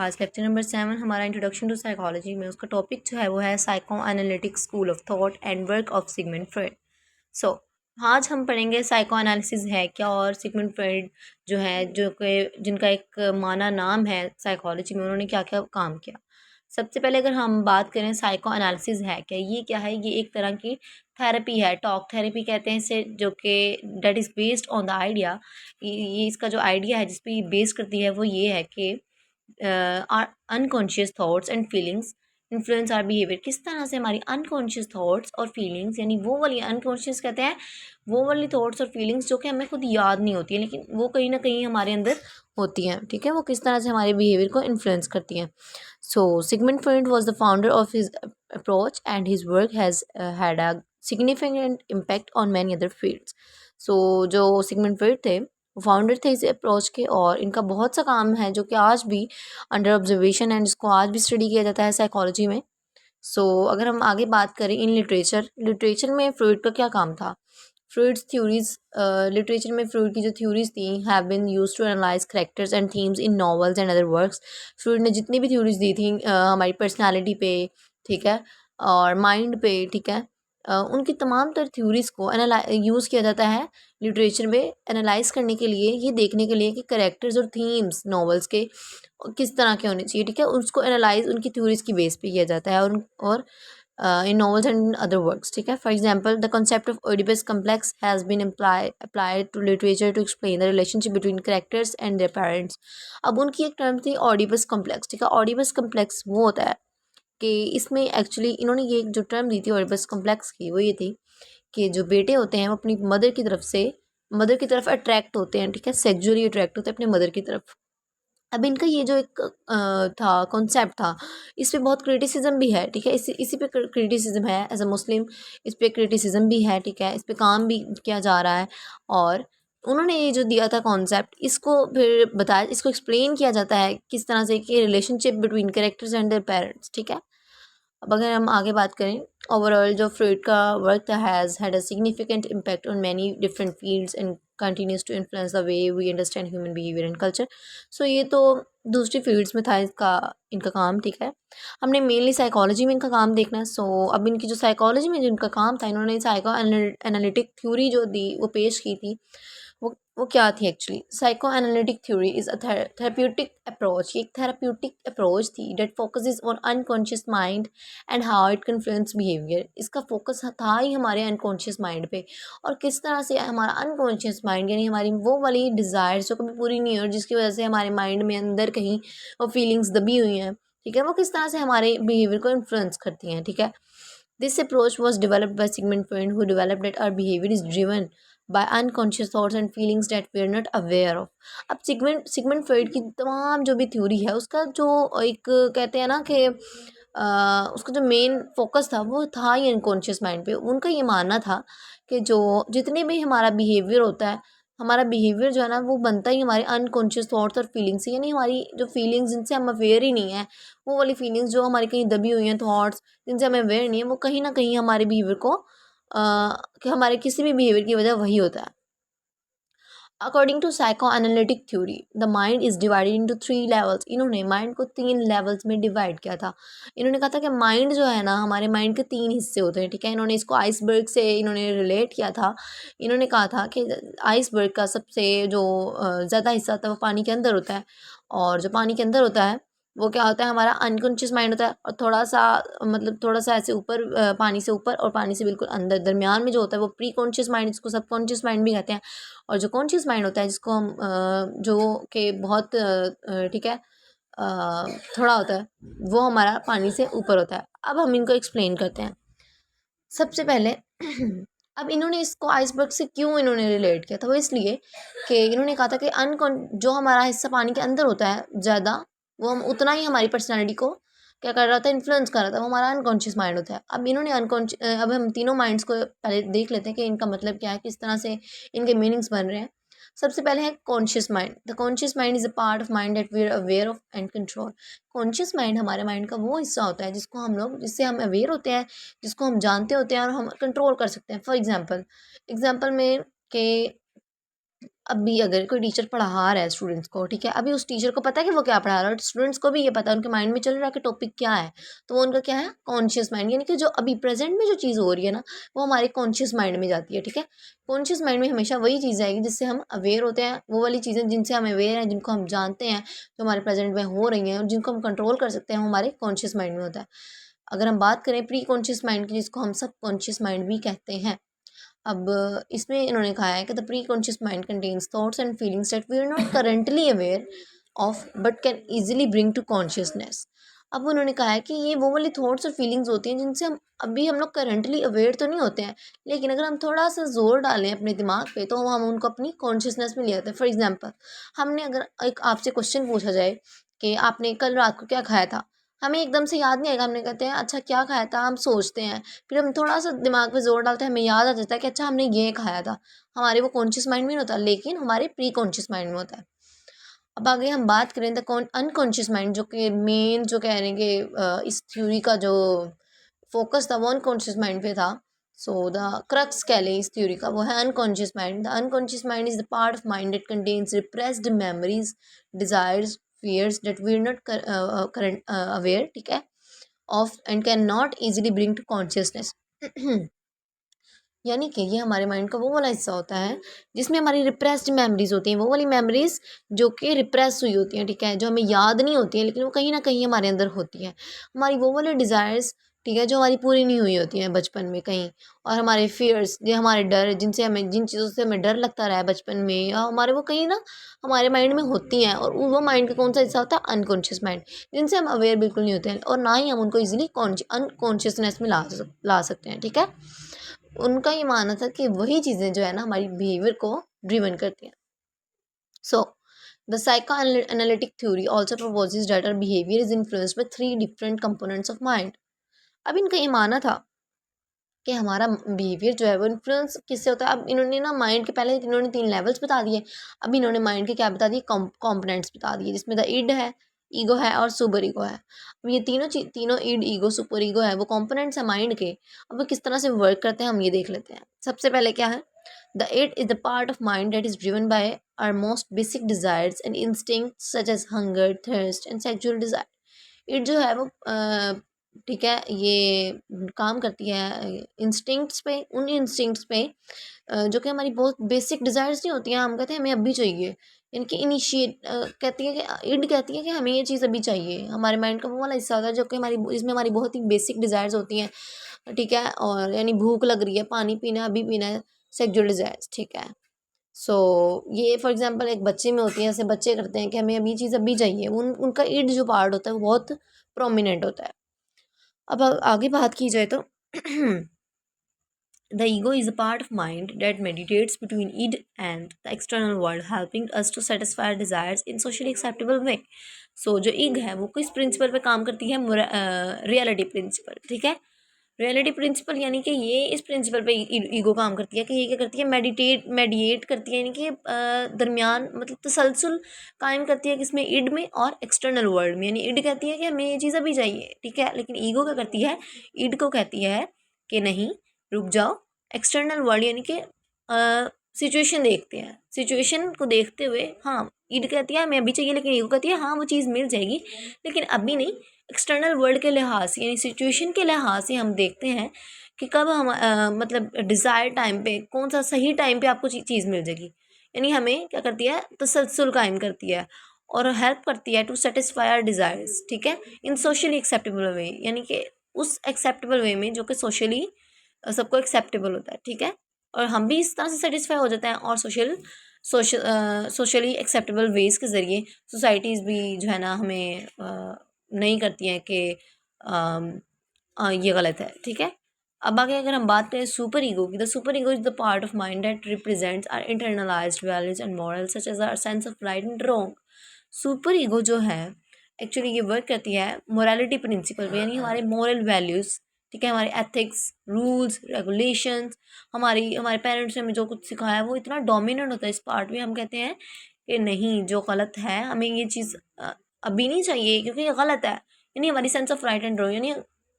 आज lecture number 7 हमारा introduction to psychology में उसका टॉपिक जो है वो है psycho analytic school of thought and work of Sigmund Freud. So आज हम पढ़ेंगे साइको एनालिसिस है क्या और सिगमंड फ्रॉइड जो है जो कि जिनका एक माना नाम है साइकोलॉजी में, उन्होंने क्या क्या काम किया। सबसे पहले अगर हम बात करें साइको एनालिसिस है क्या है, ये एक तरह की थेरेपी है, टॉक थेरेपी कहते हैं इसे, जो कि that is based on the idea. ये इसका जो आइडिया है जिस पे ये बेस करती है वो ये है कि our unconscious thoughts and feelings influence our behaviour. किस तरह से हमारी अनकॉन्शियस थॉट्स और फीलिंग्स, यानी वो वाली अनकॉन्शियस कहते हैं वो वाली थॉट्स और फीलिंग्स जो कि हमें खुद याद नहीं होती है लेकिन वो कहीं ना कहीं हमारे अंदर होती हैं, ठीक है, वो किस तरह से हमारे बिहेवियर को इन्फ्लुएंस करती हैं। So Sigmund Freud was the founder of his approach and his work has had a significant impact on many other fields. So जो सिगमंड फ्रॉइड थे वो फाउंडर थे इस अप्रोच के, और इनका बहुत सा काम है जो कि आज भी अंडर ऑब्जर्वेशन है, जिसको आज भी स्टडी किया जाता है साइकोलॉजी में। अगर हम आगे बात करें इन लिटरेचर में फ्रॉइड का क्या काम था। फ्रॉइड्स थ्योरीज, लिटरेचर में फ्रॉइड की जो थ्योरीज थी have been used to analyse characters and themes in novels and other works. Freud ने जितनी भी थ्योरीज दी थी हमारी पर्सनालिटी पे, ठीक है, और माइंड पे, ठीक है, उनकी तमाम तर थ्योरीज को यूज़ किया जाता है लिटरेचर में एनालाइज करने के लिए, ये देखने के लिए कि करेक्टर्स और थीम्स नॉवेल्स के किस तरह के होने चाहिए, ठीक है, उसको एनालाइज उनकी थ्योरीज की बेस पे किया जाता है और in novels and in other works, ठीक है। For example, the concept of Oedipus complex has been applied to literature to explain the relationship between characters and their parents। अब उनकी एक टर्म थी ऑडिपस कॉम्प्लेक्स, ठीक है। ऑडिपस कॉम्प्लेक्स वो होता है कि इसमें एक्चुअली इन्होंने ये जो टर्म दी थी ऑडिपस कॉम्प्लेक्स की, वो ये थी कि जो बेटे होते हैं वो अपनी मदर की तरफ अट्रैक्ट होते हैं, ठीक है, सेक्सुअली अट्रैक्ट होते हैं अपने मदर की तरफ। अब इनका ये जो एक था कॉन्सेप्ट था, इस पे बहुत क्रिटिसिज्म भी है, ठीक है, इसी पे क्रिटिसिज्म है एज अ मुस्लिम, इस पे क्रिटिसिज्म भी है, ठीक है, इस पे काम भी किया जा रहा है। और उन्होंने ये जो दिया था कॉन्सेप्ट, इसको फिर बताया, इसको एक्सप्लेन किया जाता है किस तरह से कि relationship between characters and their parents, ठीक है। अब अगर हम आगे बात करें, ओवरऑल जो फ्रॉइड का वर्क था has had a significant impact on many different fields and continues to influence the way we understand human behaviour and culture. ये तो दूसरी फील्ड्स में था इनका काम, ठीक है। हमने मेनली साइकोलॉजी में इनका काम देखना है। अब इनकी जो साइकोलॉजी में जो इनका काम था, इन्होंने साइको एनालिटिक थ्योरी जो दी वो पेश की थी। वो क्या थी actually, psychoanalytic theory is a therapeutic approach. ये एक थेरेप्यूटिक अप्रोच थी that focuses on unconscious mind and how it can influence behaviour. इसका फोकस था ही हमारे अनकॉन्शियस माइंड पे, और किस तरह से हमारा अनकॉन्शियस माइंड, यानी हमारी वो वाली डिज़ायर्स जो कभी पूरी नहीं हुई और जिसकी वजह से हमारे माइंड में अंदर कहीं वो फीलिंग्स दबी हुई हैं, ठीक है, वो किस तरह से हमारे बिहेवियर को इन्फ्लुएंस करती हैं, ठीक है। This approach was developed by Sigmund Freud who developed that our behaviour is driven by unconscious thoughts and feelings that we are not aware of। अब सिगमंड फ्रॉइड की तमाम जो भी थ्योरी है उसका जो एक कहते हैं ना कि उसका जो मेन फोकस था वो था ही अनकॉन्शियस माइंड पे। उनका ये मानना था कि जो जितने भी हमारा बिहेवियर होता है, हमारा बिहेवियर जो है ना वो बनता ही हमारे अनकॉन्शियस थॉट्स और फीलिंग्स से, यानी हमारी जो फीलिंग्स जिनसे हम अवेयर ही नहीं है, वो वाली फीलिंग्स जो हमारी कहीं दबी हुई हैं, थॉट्स जिनसे हमें अवेयर नहीं है, वो कहीं ना कहीं हमारे बिहेवियर को कि हमारे किसी भी बिहेवियर की वजह वही होता है। According to psychoanalytic theory the mind is divided into 3 levels. इन्होंने माइंड को 3 लेवल्स में डिवाइड किया था। इन्होंने कहा था कि माइंड जो है ना, हमारे माइंड के 3 हिस्से होते हैं, ठीक है। इन्होंने इसको आइसबर्ग से इन्होंने रिलेट किया था। इन्होंने कहा था कि आइसबर्ग का सबसे जो ज़्यादा हिस्सा होता है वो पानी के अंदर होता है, और जो पानी के अंदर होता है वो क्या होता है, हमारा अनकॉन्शियस माइंड होता है, और थोड़ा सा मतलब थोड़ा सा ऐसे ऊपर, पानी से ऊपर और पानी से बिल्कुल अंदर दरमियान में जो होता है वो प्री कॉन्शियस माइंड, जिसको सबकॉन्शियस माइंड भी कहते हैं। और जो कॉन्शियस माइंड होता है जिसको हम जो कि बहुत ठीक है, थोड़ा होता है, वो हमारा पानी से ऊपर होता है। अब हम इनको एक्सप्लेन करते हैं। सबसे पहले अब इन्होंने इसको आइसबर्ग से क्यों इन्होंने रिलेट किया था, वो इसलिए कि इन्होंने कहा था कि अनकॉन जो हमारा हिस्सा पानी के अंदर होता है ज़्यादा, वो हम उतना ही हमारी पर्सनैलिटी को क्या कर रहा था, इन्फ्लुएंस कर रहा था, वो हमारा अनकॉन्शियस माइंड होता है। अब इन्होंने अब हम तीनों माइंड्स को पहले देख लेते हैं कि इनका मतलब क्या है, किस तरह से इनके मीनिंग्स बन रहे हैं। सबसे पहले है conscious mind. The conscious mind is a part of mind that we are aware of and control. Conscious mind हमारे माइंड का वो हिस्सा होता है जिससे हम अवेयर होते हैं, जिसको हम जानते होते हैं और हम कंट्रोल कर सकते हैं। फॉर एग्जांपल में कि अभी अगर कोई टीचर पढ़ा रहा है स्टूडेंट्स को, ठीक है, अभी उस टीचर को पता है कि वो क्या पढ़ा रहा है और स्टूडेंट्स को भी ये पता है, उनके माइंड में चल रहा है कि टॉपिक क्या है, तो वो उनका क्या है, कॉन्शियस माइंड, यानी कि जो अभी प्रेजेंट में जो चीज़ हो रही है ना, वो हमारे कॉन्शियस माइंड में जाती है, ठीक है। कॉन्शियस माइंड में हमेशा वही चीज़ आएगी जिससे हम अवेयर होते हैं, वो वाली चीज़ें जिनसे हम अवेयर हैं, जिनको हम जानते हैं, जो हमारे प्रेजेंट में हो रही हैं और जिनको हम कंट्रोल कर सकते हैं, वो हमारे कॉन्शियस माइंड में होता है। अगर हम बात करें प्री कॉन्शियस माइंड की, जिसको हम सब कॉन्शियस माइंड भी कहते हैं, अब इसमें इन्होंने कहा है कि the preconscious mind contains thoughts and feelings that we are not currently aware of but can easily bring to consciousness. अब उन्होंने कहा है कि ये वो वाली थॉट्स और फीलिंग्स होती हैं जिनसे हम लोग करेंटली अवेयर तो नहीं होते हैं, लेकिन अगर हम थोड़ा सा जोर डालें अपने दिमाग पे तो हम उनको अपनी कॉन्शियसनेस में ले आते हैं। फॉर एग्जाम्पल, हमने अगर एक आपसे क्वेश्चन पूछा जाए कि आपने कल रात को क्या खाया था, हमें एकदम से याद नहीं आएगा, हमने कहते हैं अच्छा क्या खाया था, हम सोचते हैं, फिर हम थोड़ा सा दिमाग पे जोर डालते हैं, हमें याद आ जाता है कि अच्छा हमने ये खाया था। हमारे वो कॉन्शियस माइंड में नहीं होता, लेकिन हमारे प्री कॉन्शियस माइंड में होता है। अब आगे हम बात करें द अनकॉन्शियस माइंड, जो कि मेन जो कह रहे हैं कि इस थ्योरी का जो फोकस था वो अनकॉन्शियस माइंड पे था। सो द क्रक्स कह लें इस थ्योरी का, वो है unconscious mind. The unconscious mind is the part of mind that contains repressed memories, desires, fears that we are not current aware, ठीक है, of and can not easily bring to consciousness. यानी कि ये हमारे mind का वो वाला हिस्सा होता है जिसमें हमारी रिप्रेस्ड मेमोरीज होती हैं, वो वाली मेमोरीज जो कि रिप्रेस हुई होती हैं, ठीक है, जो हमें याद नहीं होती हैं लेकिन वो कहीं ना कहीं हमारे अंदर होती हैं। हमारी वो वाले डिज़ायर्स, ठीक है, जो हमारी पूरी नहीं हुई होती हैं बचपन में कहीं, और हमारे फियर्स, जो हमारे डर, जिनसे हमें जिन चीज़ों से हमें डर लगता रहा है बचपन में, या हमारे वो कहीं ना हमारे माइंड में होती हैं, और वो माइंड का कौन सा हिस्सा होता है, अनकॉन्शियस माइंड, जिनसे हम अवेयर बिल्कुल नहीं होते हैं और ना ही हम उनको ईजिली अनकॉन्शियसनेस में ला सकते हैं, ठीक है। उनका ये मानना था कि वही चीज़ें जो है ना हमारी बिहेवियर को ड्रिवन करती हैं। So the psychoanalytic theory also proposes that our behavior is influenced by three different components of mind। अब इनका ये मानना था कि हमारा बिहेवियर जो है वो इन्फ्लुएंस किससे होता है। अब इन्होंने ना माइंड के पहले इन्होंने 3 लेवल्स बता दिए, अब इन्होंने माइंड के क्या बता दिए, कॉम्पोनेंट्स बता दिए, जिसमें द इड है, ईगो है और सुपर ईगो है। अब ये तीनों इड, ईगो, सुपर ईगो है, वो कॉम्पोनेंट्स है माइंड के। अब वो किस तरह से वर्क करते हैं हम ये देख लेते हैं। सबसे पहले क्या है, the id is the part of mind that is driven by our most basic desires and instincts such as hunger, thirst and sexual desire. Id जो है वो ठीक है, ये काम करती है इंस्टिंक्ट्स पे, उन इंस्टिंक्ट्स पे जो कि हमारी बहुत बेसिक डिज़ायर्स नहीं होती हैं, हम कहते हैं हमें अभी चाहिए, इनकी इनिशिएट कहती है कि इड कहती है कि हमें ये चीज़ अभी चाहिए। हमारे माइंड का वो वाला हिस्सा होता है जो कि हमारी, इसमें हमारी बहुत ही बेसिक डिज़ायर्स होती हैं, ठीक है, और यानी भूख लग रही है, पानी पीना है, अभी पीना है, सेक्सुअल डिज़ायर्स, ठीक है। सो ये फॉर एग्जांपल एक बच्चे में होती है, ऐसे बच्चे करते हैं कि हमें अभी चीज़ अभी चाहिए, उनका इड जो पार्ट होता है वो बहुत प्रोमिनेंट होता है। अब आगे बात की जाए तो the ego is a part of mind that meditates between id and the external world, helping us to satisfy our desires in socially acceptable way। So जो ईग है वो किस प्रिंसिपल पे काम करती है, रियलिटी प्रिंसिपल, ठीक है। रियलिटी प्रिंसिपल यानी कि ये इस प्रिंसिपल पे ईगो काम करती है कि ये क्या करती है, मेडिएट करती है, यानी कि दरमियान मतलब तसलसल कायम करती है किसमें, इड में और एक्सटर्नल वर्ल्ड में। यानी इड कहती है कि हमें ये चीज़ अभी चाहिए, ठीक है, लेकिन ईगो क्या करती है, इड को कहती है कि नहीं रुक जाओ, एक्सटर्नल वर्ल्ड यानी कि सिचुएशन देखते हैं, सिचुएशन को देखते हुए, हाँ ईड कहती है हमें अभी चाहिए, लेकिन ईगो कहती है हाँ वो चीज़ मिल जाएगी लेकिन अभी नहीं। एक्सटर्नल वर्ल्ड के लिहाज से यानी सिचुएशन के लिहाज से हम देखते हैं कि कब हम मतलब डिज़ायर टाइम पे, कौन सा सही टाइम पे आपको चीज़ मिल जाएगी। यानी हमें क्या करती है, तसलसल कायम करती है और हेल्प करती है टू सेटिस्फाई आवर डिज़ायर्स, ठीक है, इन सोशली एक्सेप्टेबल वे, यानी कि उस एक्सेप्टेबल वे में जो कि सोशली सबको एक्सेप्टेबल होता है, ठीक है, और हम भी इस तरह से सेटिस्फाई हो जाते हैं। और सोशली एक्सेप्टेबल वेज के ज़रिए सोसाइटीज़ भी जो है ना हमें नहीं करती हैं कि ये गलत है, ठीक है। अब आगे अगर हम बात करें सुपर ईगो की, the superego is the part of mind that represents our internalised values and morals such as our sense of right and wrong. Superego जो है एक्चुअली ये वर्क करती है मोरालिटी प्रिंसिपल पे, यानी हमारे moral values, ठीक है, हमारे एथिक्स, रूल्स, रेगुलेशंस, हमारे पेरेंट्स ने हमें जो कुछ सिखाया है वो इतना डोमिनेंट होता है इस पार्ट में, हम कहते हैं कि नहीं जो गलत है हमें ये चीज़ अभी नहीं चाहिए क्योंकि ये गलत है। यानी हमारी sense of right and wrong, यानी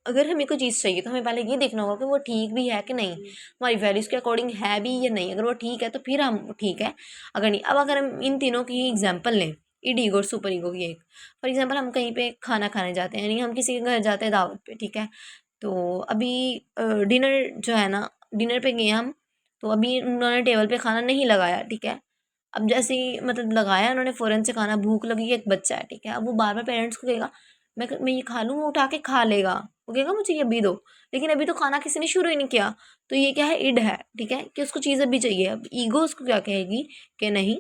अगर हमें कोई चीज़ चाहिए तो हमें पहले ये देखना होगा कि वो ठीक भी है कि नहीं, हमारी वैल्यूज़ के अकॉर्डिंग है भी या नहीं। अगर वो ठीक है तो फिर हम ठीक है, अगर नहीं। अब अगर हम इन तीनों की एग्जांपल लें, ईड ईगो और सुपर ईगो की, एक फॉर एग्जांपल हम कहीं पे खाना खाने जाते हैं, यानी हम किसी के घर जाते हैं दावत पे, ठीक है। तो अभी डिनर जो है ना, डिनर पे गए हम, तो अभी उन्होंने टेबल पे खाना नहीं लगाया, ठीक है। अब जैसे ही मतलब लगाया उन्होंने, फ़ौरन से खाना, भूख लगी है, एक बच्चा है, ठीक है। अब वो बार बार पेरेंट्स को कहेगा मैं ये खा लूँ, वो उठा के खा लेगा, वो कहेगा मुझे ये अभी दो, लेकिन अभी तो खाना किसी ने शुरू ही नहीं किया। तो ये क्या है, इड है, ठीक है, कि उसको चीज़ अभी चाहिए। अब ईगो उसको क्या कहेगी कि नहीं,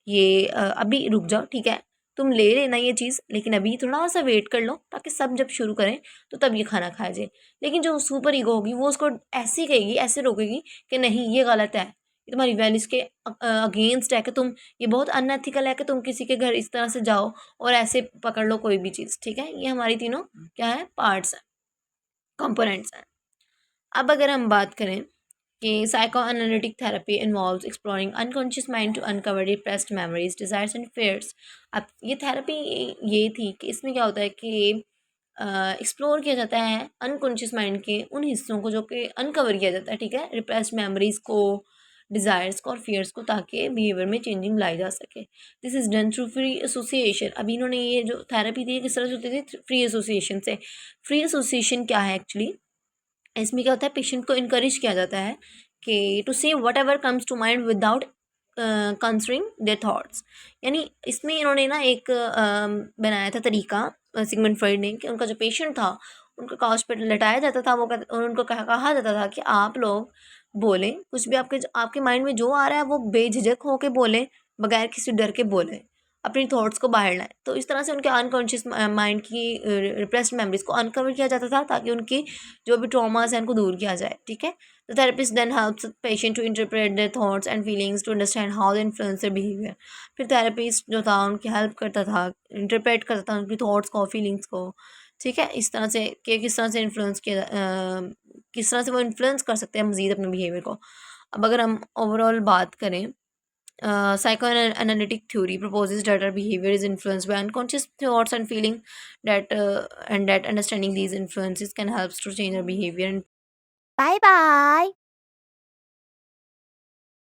ये अभी रुक जाओ, ठीक है, तुम ले लेना ये चीज़, लेकिन अभी थोड़ा सा वेट कर लो, ताकि सब जब शुरू करें तो तब ये खाना खाया जाए। लेकिन जो सुपर ईगो होगी वो उसको ऐसे ही कहेगी, ऐसे रोकेगी कि नहीं ये गलत है, ये तुम्हारी वैल्यूज़ के अगेंस्ट है, कि तुम, ये बहुत अनएथिकल है कि तुम किसी के घर इस तरह से जाओ और ऐसे पकड़ लो कोई भी चीज़, ठीक है। ये हमारी तीनों क्या है, पार्ट्स हैं, कंपोनेंट्स हैं। अब अगर हम बात करें कि psychoanalytic therapy involves exploring unconscious mind to uncover repressed memories, desires and fears। अब ये थेरेपी ये थी कि इसमें क्या होता है कि एक्सप्लोर किया जाता है अनकॉन्शियस माइंड के उन हिस्सों को जो कि अनकवर किया जाता है, ठीक है, रिप्रेस्ड मेमोरीज को, डिज़ायर्स को और फियर्स को, ताकि बिहेवियर में चेंजिंग लाई जा सके। This is done through free association. अभी इन्होंने ये जो थेरेपी थी किस तरह से होती थी, फ्री एसोसिएशन से। फ्री एसोसिएशन क्या है एक्चुअली, इसमें क्या होता है, पेशेंट को इनकरेज किया जाता है कि to say whatever comes to mind without considering their thoughts. यानी इसमें इन्होंने ना एक बनाया था तरीका, सिगमंड फ्रॉइड ने, कि उनका जो पेशेंट था उनको काउच पर लटाया जाता था, वो और उनको कहा जाता था कि आप लोग बोलें कुछ भी, आपके माइंड में जो आ रहा है वो बेझिझक होके बोलें, बगैर किसी डर के बोलें, अपनी थॉट्स को बाहर लाएं। तो इस तरह से उनके अनकॉन्शियस माइंड की रिप्रेस्ड मेमोरीज को अनकवर किया जाता था, ताकि उनकी जो भी ट्रॉमास हैं उनको दूर किया जाए, ठीक है। The therapist then helps patient to interpret their thoughts and feelings to understand how they influence their behaviour. फिर थेरेपिस्ट जो था उनकी हेल्प करता था, इंटरप्रेट करता था उनकी थॉट्स को, फीलिंग्स को, ठीक है, इस तरह से कि किस तरह से इन्फ्लुएंस किया, किस तरह से वो इन्फ्लुएंस कर सकते हैं मज़ीद अपने बिहेवियर को। अब अगर हम ओवरऑल बात करें, psychoanalytic theory proposes that our behavior is influenced by unconscious thoughts and feeling, that and that understanding these influences can help to change our behavior and Bye bye.